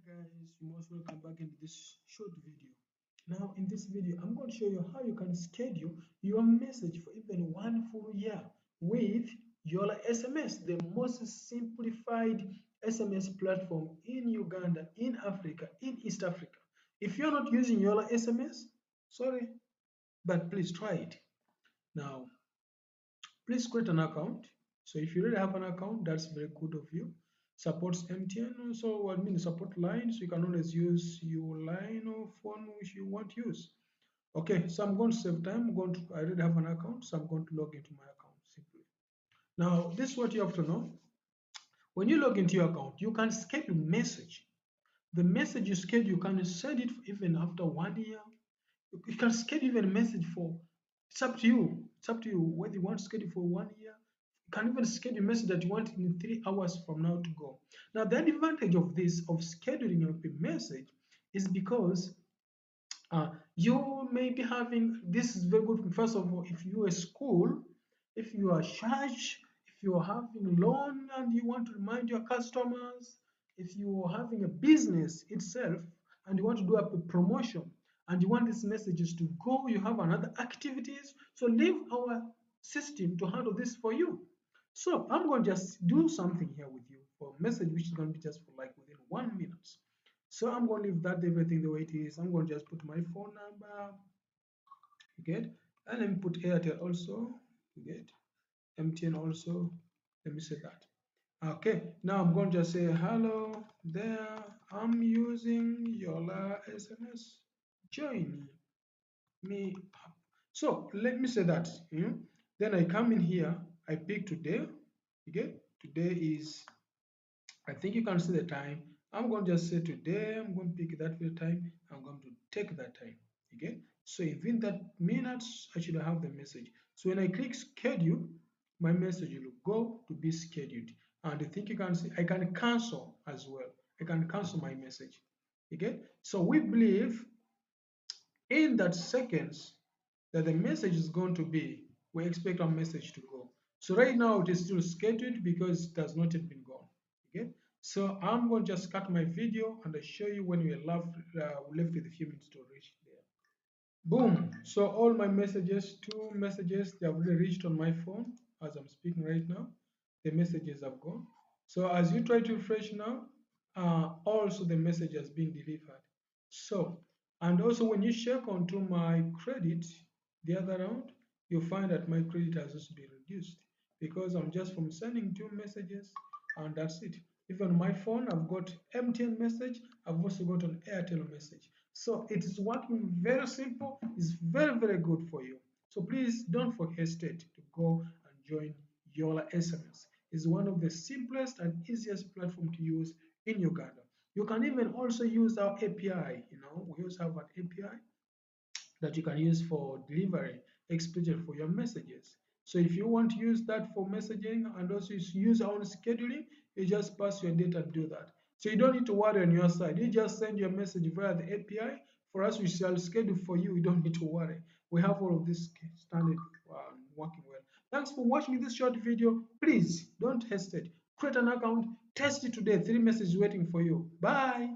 Guys, you most welcome back into this short video. Now in this video I'm going to show you how you can schedule your message for even one full year with YoolaSMS, the most simplified SMS platform in Uganda, in Africa, in East Africa. If you're not using YoolaSMS, sorry, but please try it. Now please create an account. So if you already have an account, that's very good of you. Supports MTN, so I mean support lines. You can always use your line or phone which you want to use. Okay, so I'm going to save time. I already have an account, so I'm going to log into my account simply. Now, this is what you have to know. When you log into your account, you can schedule message. The message you schedule, you can send it even after 1 year. You can schedule even a message for. It's up to you. It's up to you whether you want to schedule for 1 year. You can even schedule a message that you want in 3 hours from now to go. Now, the advantage of this, of scheduling a message, is because you may be having, this is very good. First of all, if you are a school, if you are church, if you are having loan and you want to remind your customers, if you are having a business itself and you want to do a promotion and you want these messages to go, you have another activities, so leave our system to handle this for you. So I'm going to just do something here with you for a message which is going to be just for like within 1 minute. So I'm going to leave that everything the way it is. I'm going to just put my phone number, you get, and let me put Airtel also, you get, MTN also. Let me say that. Okay, now I'm going to just say hello there. I'm using YoolaSMS. Join me up. So let me say that. Then I come in here. I pick today. Okay, today is, I think you can see the time. I'm going to just say today, I'm going to pick that time. I'm going to take that time. Okay. So within that minutes, I should have the message. So when I click schedule, my message will go to be scheduled. And I think you can see, I can cancel as well. I can cancel my message. Okay. So we believe in that seconds that the message is going to be, we expect our message to go. So right now it is still scheduled because it has not yet been gone. Okay, so I'm going to just cut my video and I show you when we are left with a few minutes to reach there. Boom. So all my messages, 2 messages, they have already reached on my phone as I'm speaking right now. The messages have gone. So as you try to refresh now, also the message has been delivered. So, and also when you check onto my credit the other round, you find that my credit has also been reduced because I'm just from sending 2 messages and that's it. Even on my phone, I've got MTN message, I've also got an Airtel message. So it is working very simple, it's very, very good for you. So please don't hesitate to go and join YoolaSMS. It's one of the simplest and easiest platform to use in Uganda. You can even also use our API. We also have an API that you can use for delivery, especially for your messages. So if you want to use that for messaging and also use our own scheduling, you just pass your data and do that. So you don't need to worry on your side. You just send your message via the API. For us, we shall schedule for you. You don't need to worry. We have all of this standard working well. Thanks for watching this short video. Please don't hesitate. Create an account. Test it today. 3 messages waiting for you. Bye.